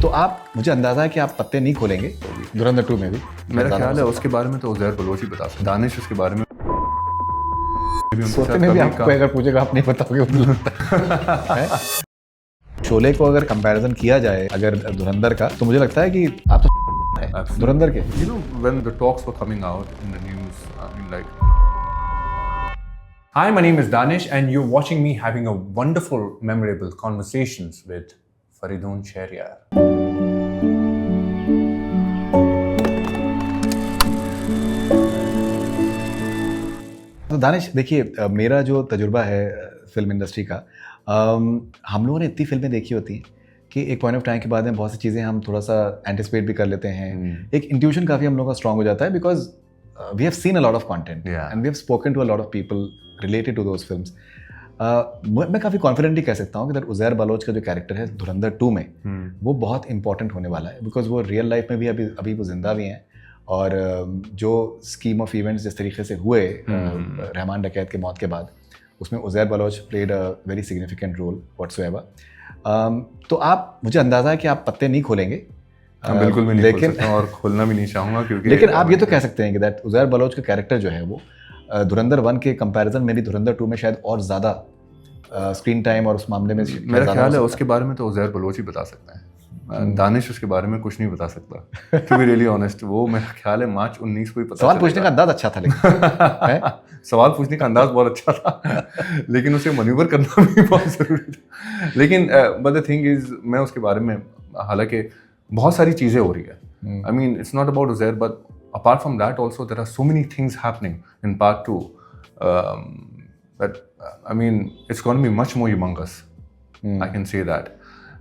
तो आप मुझे अंदाजा है कि आप पत्ते नहीं खोलेंगे धुरंधर 2 में भी। मेरा ख्याल है उसके बारे में तो उज़ैर बलोच ही बता सकता है। दानिश उसके बारे में सोते में भी आपको अगर पूछेगा आप नहीं बताओगे मुझे लगता है। शोले को अगर कंपैरिजन किया जाए अगर धुरंधर का, तो मुझे लगता है कि आप तो है धुरंधर के। You know, when the talks were coming out in the news, I mean, like. Hi, my name is Danish, and you're watching me having a wonderful, memorable conversations with Faridoon Shehryar. तो दानिश देखिए, मेरा जो तजुर्बा है film industry का, हम लोगों ने इतनी फिल्में देखी होती हैं कि एक पॉइंट ऑफ टाइम के बाद में बहुत सी चीज़ें हम थोड़ा सा एंटिसिपेट भी कर लेते हैं। एक इंट्यूशन काफ़ी हम लोगों का स्ट्रांग हो जाता है because we have seen a lot of content and we have spoken to a lot of people related to those films. मैं काफ़ी कॉन्फिडेंटली कह सकता हूँ कि दैट उज़ैर बलोच का जो कैरेक्टर है धुरंधर 2 में वो बहुत इंपॉर्टेंट होने वाला है बिकॉज वो रियल लाइफ में भी अभी वो जिंदा भी हैं। और जो स्कीम ऑफ इवेंट्स जिस तरीके से हुए रहमान डकैत के मौत के बाद, उसमें Uzair Baloch played a very significant role whatsoever. तो आप मुझे अंदाज़ा है कि आप पत्ते नहीं खोलेंगे। बिल्कुल भी नहीं खोल सकता और खोलना भी नहीं चाहूँगा क्योंकि लेकिन आप ये तो कह सकते हैं कि दैट उज़ैर बलोच का कैरेक्टर जो है वो धुरंधर 1 के कंपैरिजन में भी धुरंधर 2 में शायद और ज़्यादा स्क्रीन टाइम और उस मामले में मेरा ख्याल है उसके बारे में तो उज़ैर बलोच ही बता सकता है। दानिश उसके बारे में कुछ नहीं बता सकता। टू बी रियली ऑनेस्ट, वो मेरा ख्याल है मार्च 19 को ही पता। सवाल पूछने का अंदाज अच्छा था लेकिन सवाल पूछने का अंदाज बहुत अच्छा था लेकिन उसे मैन्यूवर करना भी बहुत ज़रूरी था। लेकिन बट द थिंग इज, मैं उसके बारे में हालांकि बहुत सारी चीज़ें हो रही है। I mean it's not about Uzair, but apart from that also there are so many things happening in part 2 that I mean it's going to be much more humongous. I can say that.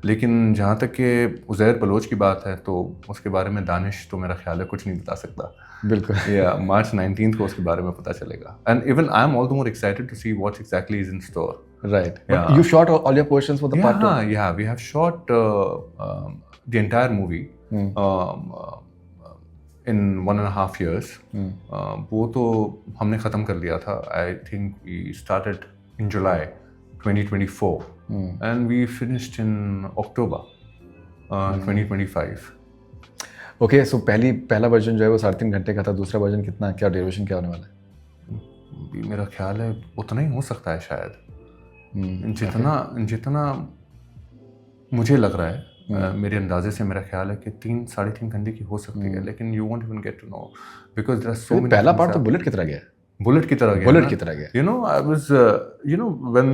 लेकिन जहाँ तक कि Uzair Bloch की बात है तो उसके बारे में दानिश तो मेरा ख्याल है कुछ नहीं बता सकता। बिल्कुल। Yeah, March 19th को उसके बारे में पता चलेगा। And even I am all the more excited to see what exactly is in store. Right. Yeah. But you shot all your portions for the part 2? Yeah, we have shot the entire movie in 1.5 years. वो तो हमने ख़त्म कर लिया था। I think we started in July 2024 and we finished in October 2025. Okay, so पहला version जो है वो 3.5 घंटे का था, दूसरा वर्जन कितना, क्या ड्यूरेशन क्या होने वाला है? मेरा ख्याल है उतना ही हो सकता है शायद। जितना मुझे लग रहा है, मेरे अंदाजे से मेरा ख्याल है कि 3-3.5 घंटे की हो सकती है, लेकिन you won't even get to know because there are so many. पहला पार्ट तो बुलेट की तरह गया। बुलेट की तरह गया। You know, I was, when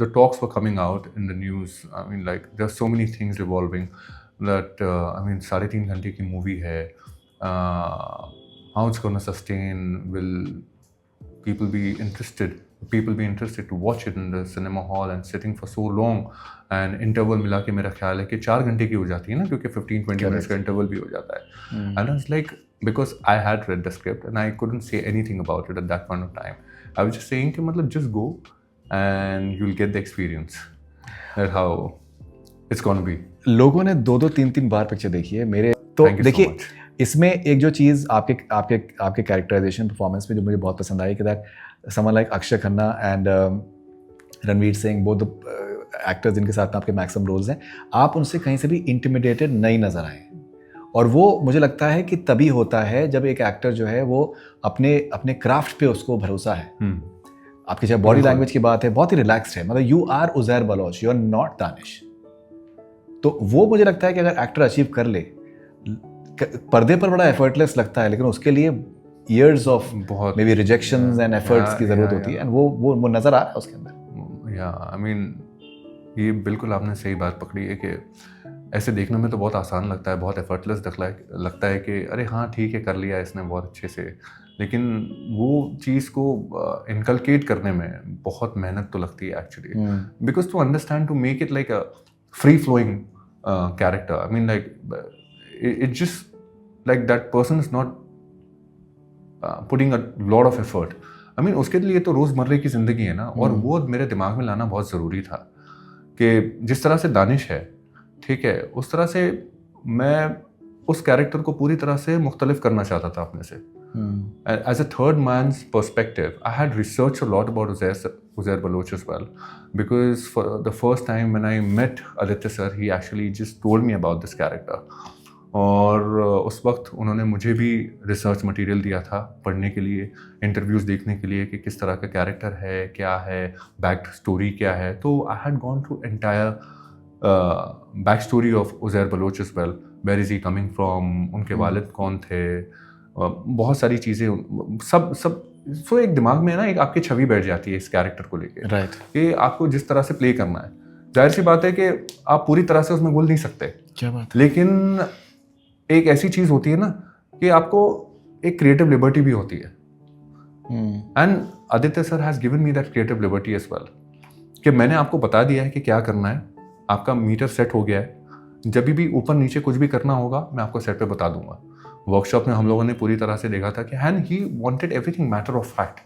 the talks were coming out in the news, I mean, like, there are so many things revolving that, I mean, 3.5 घंटे की मूवी है, how it's going to sustain, will people be interested to watch it in the cinema hall and sitting for so long, and interval मिला के मेरा ख्याल है कि 4 घंटे की हो जाती है ना, क्योंकि 15-20 मिनट्स का इंटरवल भी हो जाता है। And I was like, because I had read the script and I couldn't say anything about it at that point of time. I was just saying कि मतलब just go and you'll get the experience. That's how it's going to be. लोगों ने 2-2, 3-3 बार picture देखी है। मेरे तो देखिए इसमें एक जो चीज़ आपके कैरेक्टराइजेशन परफॉर्मेंस में जो मुझे बहुत पसंद आई कि that someone like Akshay Khanna and Ranveer Singh, both actors जिनके साथ आपके मैक्सिमम रोल्स हैं, आप उनसे कहीं से भी इंटिमिडेटेड नहीं नजर आए। और वो मुझे लगता है कि तभी होता है जब एक एक्टर जो है वो अपने क्राफ्ट पे उसको भरोसा है। आपकी चाहे बॉडी लैंग्वेज की बात है, बहुत ही रिलैक्स्ड है, मतलब you are Uzair Baloch, you are not Danish. तो वो मुझे लगता है कि अगर एक्टर अचीव कर ले, पर्दे पर बड़ा एफर्टलेस लगता है, लेकिन उसके लिए years of may be rejections and efforts की जरूरत होती है, एंड वो नजर आ रहा है उसके अंदर। या आई मीन ये बिल्कुल आपने सही बात पकड़ी है कि ऐसे देखने में तो बहुत आसान लगता है, बहुत एफर्टलेस लगता है कि अरे हाँ ठीक है, कर लिया इसने बहुत अच्छे से, लेकिन वो चीज़ को इनकलकेट करने में बहुत मेहनत तो लगती है actually, because to understand, to make it like a free flowing character, I mean like it just like that person is not putting a lot of effort. I mean उसके लिए तो रोज़मर्रे की ज़िंदगी है ना, और वो मेरे दिमाग में लाना बहुत ज़रूरी था कि जिस तरह से दानिश है, ठीक है, उस तरह से मैं उस कैरेक्टर को पूरी तरह से मुख्तलिफ करना चाहता था अपने से। As a third man's perspective, I had researched a lot about Uzair Baloch as well, because for the first time when I met Aditya sir, he actually just told me about this character. और उस वक्त उन्होंने मुझे भी research material दिया था पढ़ने के लिए, इंटरव्यूज़ देखने के लिए कि किस तरह का कैरेक्टर है, क्या है, बैक स्टोरी क्या है. तो I had gone through entire back story of Uzair Baloch as well. Where is he coming from, उनके वालिद कौन थे, बहुत सारी चीज़ें, सब सो एक दिमाग में ना एक आपकी छवि बैठ जाती है इस कैरेक्टर को लेके. राइट. कि आपको जिस तरह से प्ले करना है, जाहिर सी बात है कि आप पूरी तरह से उसमें घुल नहीं सकते. क्या बात. लेकिन एक ऐसी चीज़ होती है ना कि आपको एक क्रिएटिव लिबर्टी भी होती है. And Aditya sir has given me that creative liberty as well, कि मैंने आपको बता दिया है कि क्या करना है, आपका मीटर सेट हो गया है, जब भी ऊपर नीचे कुछ भी करना होगा मैं आपको सेट पे बता दूंगा. वर्कशॉप में हम लोगों ने पूरी तरह से देखा था कि and he wanted everything matter of fact.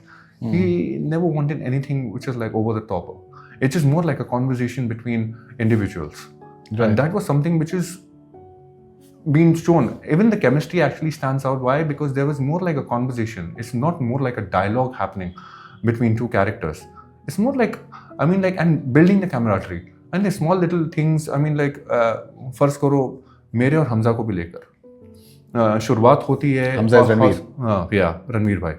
He never wanted anything which is like over the top. It is more like a conversation between individuals. And that was something which is being shown. Even the chemistry actually stands out. Why? Because there was more like a conversation. It's not more like a dialogue happening between two characters. It's more like, I mean, like, and building the camaraderie and the small little things. I mean, like, फर्ज करो मेरे और हमजा को भी लेकर शुरुआत होती है. हमजा रणवीर. हाँ या रणवीर भाई.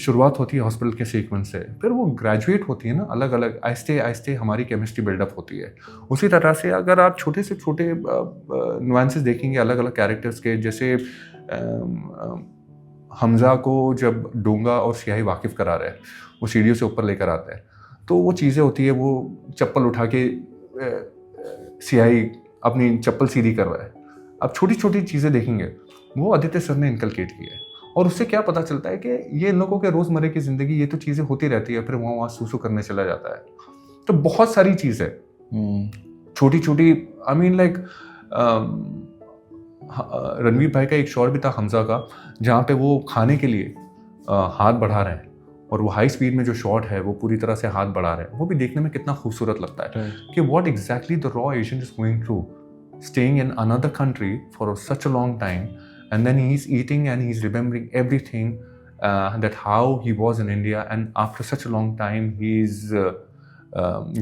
शुरुआत होती है हॉस्पिटल के सीक्वेंस से, फिर वो ग्रेजुएट होती है ना, अलग अलग आहिस्ते आहिस्ते हमारी केमिस्ट्री बिल्डअप होती है. उसी तरह से अगर आप छोटे से छोटे नुआंसेस देखेंगे अलग अलग कैरेक्टर्स के, जैसे हमजा को जब डोंगा और सियाही वाकिफ़ करा रहे हैं, वो सीढ़ियों से ऊपर लेकर आता है, तो वो चीज़ें होती है, वो चप्पल उठा के सियाही अपनी चप्पल सीधी कर रहा है. अब छोटी छोटी चीज़ें देखेंगे, वो आदित्य सर ने इनकलकेट किया है. और उससे क्या पता चलता है कि ये इन लोगों के रोज़मर्रे की ज़िंदगी, ये तो चीज़ें होती रहती है, फिर वहाँ सूसू करने चला जाता है. तो बहुत सारी चीज़ है छोटी छोटी. आई मीन लाइक रणवीर भाई का एक शॉट भी था हमजा का, जहाँ पे वो खाने के लिए हाथ बढ़ा रहे हैं, और वो हाई स्पीड में जो शॉट है वो पूरी तरह से हाथ बढ़ा रहे हैं, वो भी देखने में कितना खूबसूरत लगता है. कि what exactly the raw Asian is going through, staying in another country for such a long time. And then he's eating and he's remembering everything that how he was in India, and after such a long time he's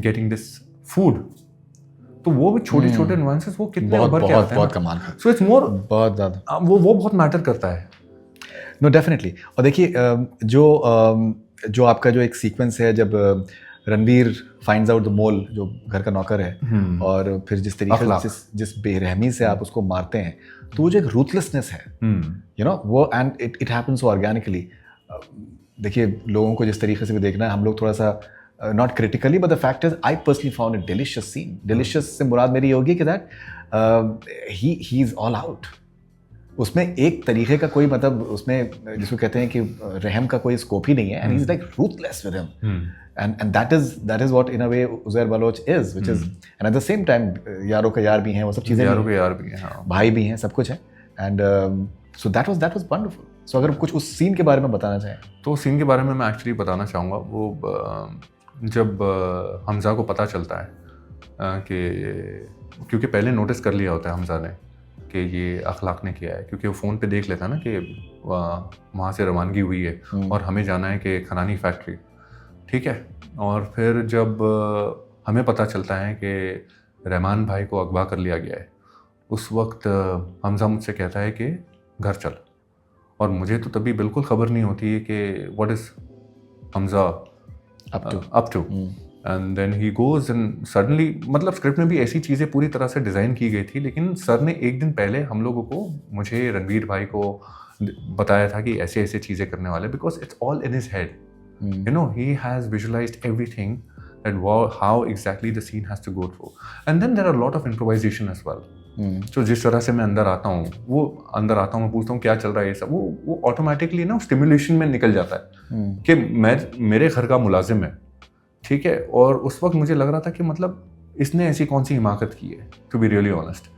getting this food. तो वो भी छोटे छोटे nuances वो कितने उभर के आते हैं. बहुत कमाल. So it's more, बहुत ज़्यादा वो बहुत मैटर करता है. No definitely. और देखिए जो आपका जो एक सीक्वेंस है, जब Ranveer finds out the mole, जो घर का नौकर है, और फिर जिस तरीके से जिस बेरहमी से आप उसको मारते हैं, तो वो जो एक रूथलेसनेस है, यू नो, वो, and it happens so organically. देखिए, लोगों को जिस तरीके से भी देखना है, हम लोग थोड़ा सा not critically, but the fact is I personally found it delicious scene. Delicious से मुराद मेरी होगी कि that he is all out. उसमें एक तरीके का कोई, मतलब उसमें जिसको कहते हैं कि रहम का कोई स्कोप ही नहीं है, and he is like ruthless with him. And that is what in a way Uzair Baloch is, which is, and at the same time यारों का यार भी हैं, वो सब चीज़ें, यारों के यार भी हैं, हाँ, भाई भी हैं, सब कुछ है. and so that was wonderful. so अगर कुछ उस सीन के बारे में बताना चाहें, तो उस सीन के बारे में मैं एक्चुअली बताना चाहूँगा. वो जब हमजा को पता चलता है कि, क्योंकि पहले नोटिस कर लिया होता है हमजा ने कि ये अखलाक ने किया है, क्योंकि वो फ़ोन पे देख लेता है ना कि वहाँ से रवानगी हुई है और हमें जाना है कि खनानी फैक्ट्री, ठीक है. और फिर जब हमें पता चलता है कि रहमान भाई को अगवा कर लिया गया है, उस वक्त हमजा मुझसे कहता है कि घर चल. और मुझे तो तभी बिल्कुल ख़बर नहीं होती है कि what is Hamza up to. And then he goes and suddenly, मतलब स्क्रिप्ट में भी ऐसी चीज़ें पूरी तरह से डिज़ाइन की गई थी, लेकिन सर ने एक दिन पहले हम लोगों को, मुझे, रणवीर भाई को बताया था कि ऐसे ऐसे चीज़ें करने वाले, because it's all in his head. You know, he has visualized everything, that how exactly the scene has to go through. And then there are a lot of improvisation as well. So जिस तरह से मैं अंदर आता हूँ, मैं पूछता हूँ क्या चल रहा है, ये सब वो ऑटोमेटिकली ना स्टिमुलेशन में निकल जाता है कि मेरे घर का मुलाजिम है, ठीक है. और उस वक्त मुझे लग रहा था कि मतलब इसने ऐसी कौन सी हिमाकत की है, टू बी रियली ऑनेस्ट,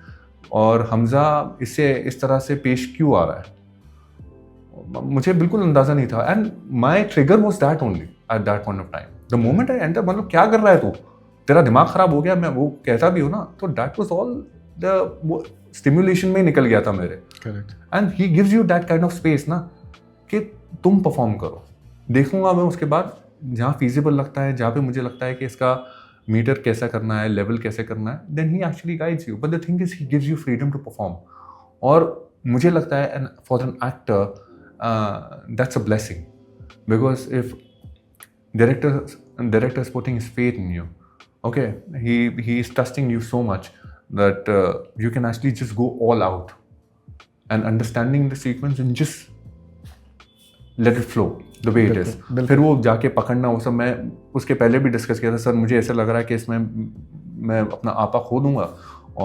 और हमजा इससे इस तरह से पेश क्यों आ रहा है, मुझे बिल्कुल अंदाजा नहीं था. And my trigger was that only at that point of time. The moment I enter, मतलब क्या कर रहा है तू, तेरा दिमाग खराब हो गया, मैं वो कहता भी हूँ ना, तो that was all the stimulation में निकल गया था मेरे. Correct. And he gives you that kind of space ना, कि तुम परफॉर्म करो, देखूंगा मैं उसके बाद जहाँ फीजिबल लगता है, जहाँ पे मुझे लगता है कि इसका मीटर कैसा करना है, लेवल कैसे करना है, then he actually guides you, but the thing is he gives you freedom to perform. और मुझे लगता है for an actor that's a blessing, because if director is putting his faith in you, okay, he is trusting you so much that you can actually just go all out and understanding the sequence and just let it flow the way it is. फिर वो जाके पकड़ना, वो सब मैं उसके पहले भी डिस्कस किया था, सर मुझे ऐसा लग रहा है कि इसमें मैं अपना आपा खो दूंगा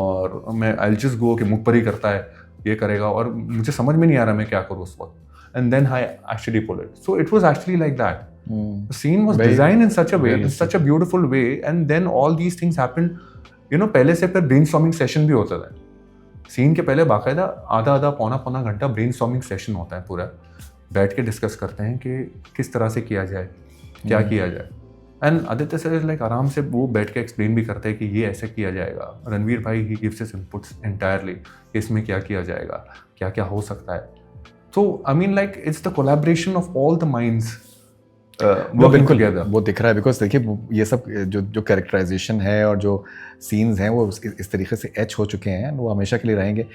और मैं I'll just go कि मुख पर ही करता है, ये करेगा, और मुझे समझ में नहीं आ रहा मैं क्या करूँ उस वक्त, and then I actually pull it. So it was actually like that. The scene was designed in such a way, in such a beautiful way, and then all these things happened. You know, पहले से फिर brainstorming session भी होता था. Scene के पहले बाकायदा आधा पौना घंटा brainstorming session होता है पूरा. बैठ के डिस्कस करते हैं कि किस तरह से किया जाए, क्या किया जाए. And Aditya sir is like आराम से वो बैठ के एक्सप्लेन भी करते हैं कि ये ऐसे किया जाएगा. रणवीर भाई he gives his inputs entirely, इसमें क्या किया जाएगा, क्या क्या हो सकता है. So I mean like it's the collaboration of all the minds working together. वो दिख रहा है, बिकॉज देखिए ये सब जो कैरेक्टराइजेशन है और जो सीन्स हैं वो इस तरीके से एच हो चुके हैं, वो हमेशा के लिए रहेंगे.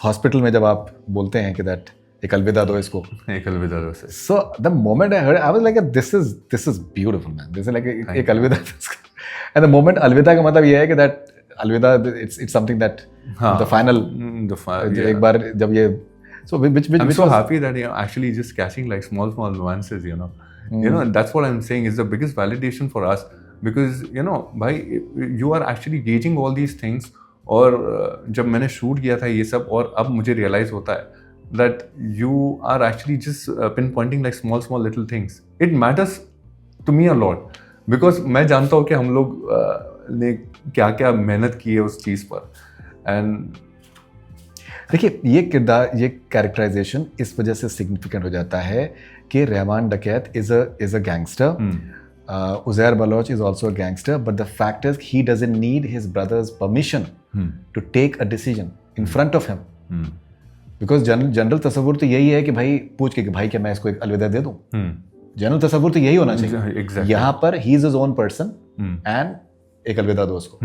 हॉस्पिटल में जब आप बोलते हैं कि दैट एक अलविदा दो इसको, एक अलविदा दो से, so the moment I heard I was like this is beautiful man, this is like एक अलविदा. एंड द मोमेंट अलविदा का मतलब ये है कि दैट अलविदा it's something that the final, एक बार जब ये. So which I'm so happy that you're actually just catching like small nuances, you know. You know, that's what I'm saying is the biggest validation for us, because you know, bhai, you are actually gauging all these things. और जब मैंने shoot किया था ये सब, और अब मुझे रियलाइज होता है that you are actually just pinpointing like small little things. It matters to me a lot, because मैं जानता हूँ कि हम लोग ने क्या मेहनत की है उस चीज़ पर. एंड देखिए ये किरदार, ये कैरेक्टराइजेशन इस वजह से सिग्निफिकेंट हो जाता है कि Rahman Dakait is a gangster, Uzair Baloch is also a gangster, but the fact is he doesn't need his brother's permission to take a decision in front of him, because general तस्वुर तो यही है कि भाई पूछ के कि भाई क्या मैं इसको एक अलविदा दे दूं. जनरल तस्वुर तो यही होना चाहिए. Exactly. यहाँ पर he is his own person and एक अलविदा दो उसको.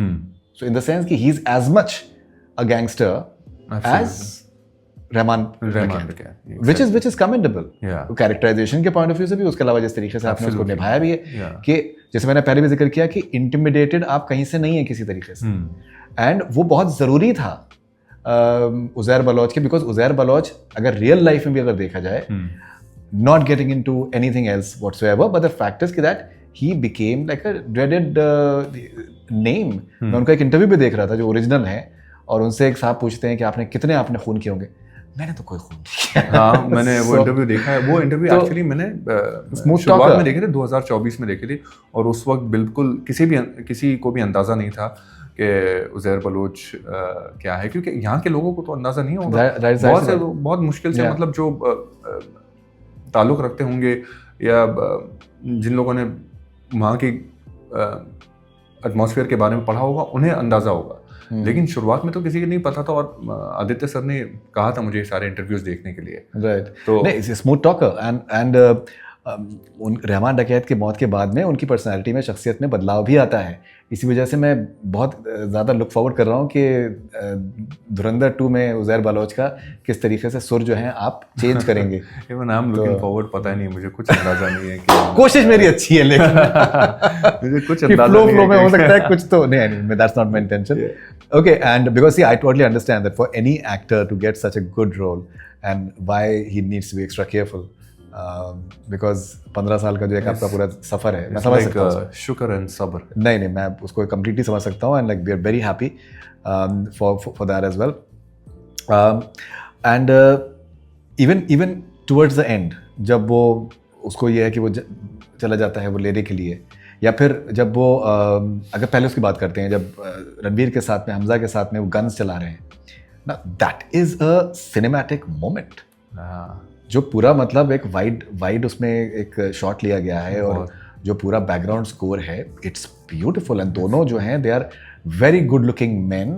सो इन द सेंस कि he is as much a gangster as Rahman Dakayat, which is commendable. Characterization के point of view से भी, उसके अलावा जिस तरीके से आपने उसको निभाया भी है कि जैसे मैंने पहले भी जिक्र किया कि intimidated आप कहीं से नहीं है किसी तरीके से, and वो बहुत ज़रूरी था उज़ैर बलोच के, because उज़ैर बलोच अगर रियल लाइफ में भी अगर देखा जाए, not getting into anything else whatsoever, but the fact is that he became like a dreaded name. मैं उनका एक इंटरव्यू भी देख रहा था जो ओरिजिनल है, और उनसे एक साहब पूछते हैं कि आपने आपने खून किए होंगे. मैंने तो कोई खून नहीं किया. हाँ, मैंने वो इंटरव्यू देखा है. वो इंटरव्यू एक्चुअली मैंने शुरुआत में देखे थे, 2024 में देखे थे, और उस वक्त बिल्कुल किसी को भी अंदाज़ा नहीं था कि उज़ैर बलोच क्या है, क्योंकि यहाँ के लोगों को तो अंदाज़ा नहीं होगा. बहुत मुश्किल से मतलब जो ताल्लुक़ रखते होंगे या जिन लोगों ने वहाँ की एटमॉस्फेयर के बारे में पढ़ा होगा उन्हें अंदाज़ा होगा. लेकिन शुरुआत में तो किसी को नहीं पता था, और आदित्य सर ने कहा था मुझे सारे इंटरव्यूज देखने के लिए. राइट. तो नहीं, स्मूथ टॉकर एंड रहमान डकैत की मौत के बाद में उनकी पर्सनालिटी में, शख्सियत में बदलाव भी आता है. इसी वजह से मैं बहुत ज़्यादा लुक फॉरवर्ड कर रहा हूँ कि धुरंधर 2 में उज़ैर बलोच का किस तरीके से सुर जो है आप चेंज करेंगे. Even I am looking forward, पता नहीं, मुझे कुछ अंदाजा नहीं है कि कोशिश मेरी अच्छी है, लेकिन मुझे कुछ अंदाजा नहीं है. फ्लो में हो सकता है कुछ तो नहीं, that's not my intention. Okay, and because see, I totally understand that for any actor to get such a good role, and why he needs to be extra careful, because 15 साल का जो एक आपका पूरा सफर है, मैं समझ सकता हूँ. शुक्र एंड सब्र. नहीं, मैं उसको completely समझ सकता हूँ, and like we are very happy for that as well. And even towards the end, जब वो उसको ये है कि वो चला जाता है वो लेने के लिए, या फिर जब वो अगर पहले उसकी बात करते हैं जब रणवीर के साथ में, हमजा के साथ में वो गन्स चला रहे हैं ना, that is a cinematic moment. जो पूरा मतलब एक वाइड उसमें एक शॉट लिया गया है, और जो पूरा बैकग्राउंड स्कोर है, इट्स ब्यूटीफुल. एंड दोनों जो हैं they are very good looking man,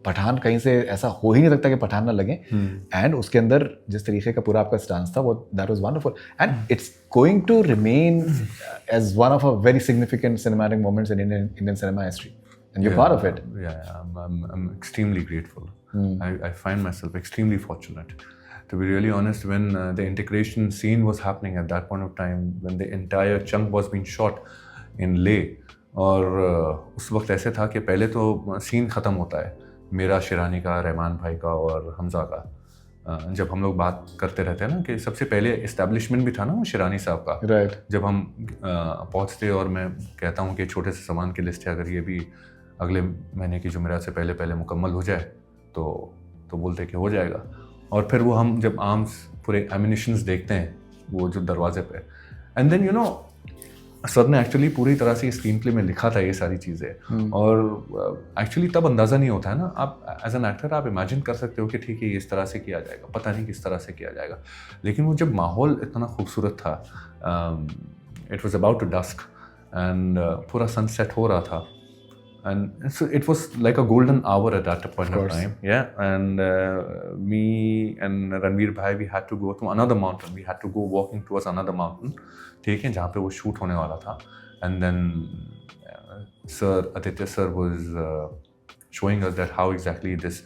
Pathan कहीं से ऐसा हो ही नहीं सकता कि पठान ना लगे. एंड उसके अंदर जिस तरीके का पूरा आपका स्टांस था वो that was wonderful and it's going to remain as one of a very significant cinematic moments in Indian cinema history and you're part of it. I'm extremely grateful. I find myself extremely fortunate. To be really honest, when the integration scene was happening at that point of time, when the entire chunk was being shot in Leh, और उस वक्त ऐसे था कि पहले तो scene ख़त्म होता है मेरा, शिरानी का, रहमान भाई का और हमज़ा का. जब हम लोग बात करते रहते हैं ना कि सबसे पहले इस्टेब्लिशमेंट भी था ना वो शिरानी साहब का. Right. जब हम पहुँचते और मैं कहता हूँ कि छोटे से सामान की लिस्ट है, अगर ये भी अगले महीने की जुमेरात से पहले पहले मुकम्मल हो जाए तो बोलते कि हो जाएगा. और फिर वो हम जब आर्म्स पूरे एमिनिशंस देखते हैं वो जो दरवाजे पे, and then you know sir ने एक्चुअली पूरी तरह से स्क्रीन प्ले में लिखा था ये सारी चीज़ें. और एक्चुअली तब अंदाज़ा नहीं होता है ना, आप एज एन एक्टर आप इमेजिन कर सकते हो कि ठीक है ये इस तरह से किया जाएगा, पता नहीं किस तरह से किया जाएगा. लेकिन वो जब माहौल इतना खूबसूरत था, it was about to dusk and पूरा सनसेट हो रहा था. And so it was like a golden hour at that point of time. Yeah. And me and Ranveer Bhai, we had to go to another mountain. We had to go walking towards another mountain. ठीक है, जहाँ पे वो shoot होने वाला था. And then Sir Aditya Sir was showing us that how exactly this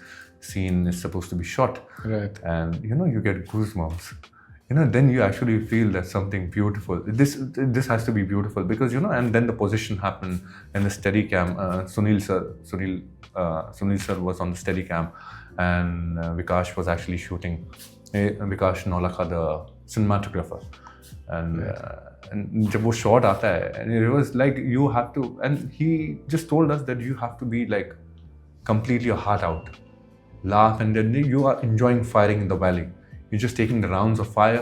scene is supposed to be shot. Right. And you know, you get goosebumps. You know, then you actually feel that something beautiful. This has to be beautiful because you know, and then the position happened and the steady cam. Sunil sir was on the steady cam, and Vikash was actually shooting. Vikash Nolakha, the cinematographer, and जब वो shot आता है, and it was like you have to, and he just told us that you have to be like completely your heart out, laugh, and then you are enjoying firing in the valley. You're just taking the rounds of fire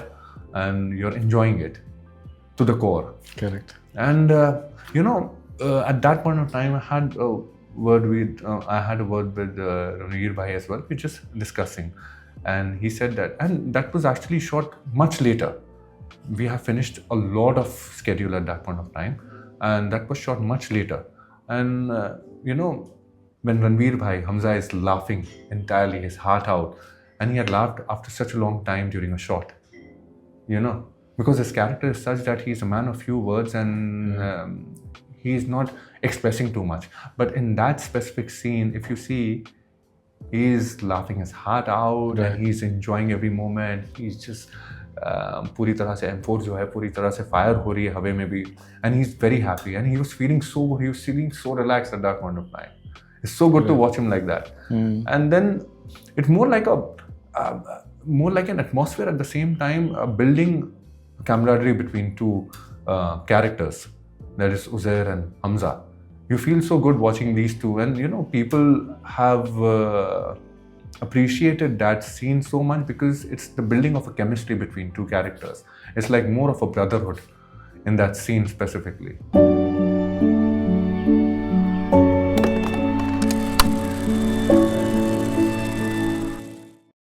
and you're enjoying it to the core. Correct. And you know, at that point of time, I had a word with Ranveer Bhai as well. We're just discussing, and he said that, and that was actually shot much later. We have finished a lot of schedule at that point of time, and that was shot much later. And you know, when Ranveer Bhai, Hamza is laughing entirely, his heart out. And he had laughed after such a long time during a shot, you know, because his character is such that he's a man of few words and he's not expressing too much. But in that specific scene, if you see, he's laughing his heart out and he's enjoying every moment. He's just पूरी तरह से M4 जो है पूरी तरह से fire हो रही है हवे में भी, and he's very happy and he was feeling so relaxed at that point of time. It's so good to watch him like that. And then it's more like an atmosphere at the same time, building camaraderie between two characters, that is Uzair and Hamza. You feel so good watching these two, and you know, people have appreciated that scene so much because it's the building of a chemistry between two characters. It's like more of a brotherhood in that scene specifically.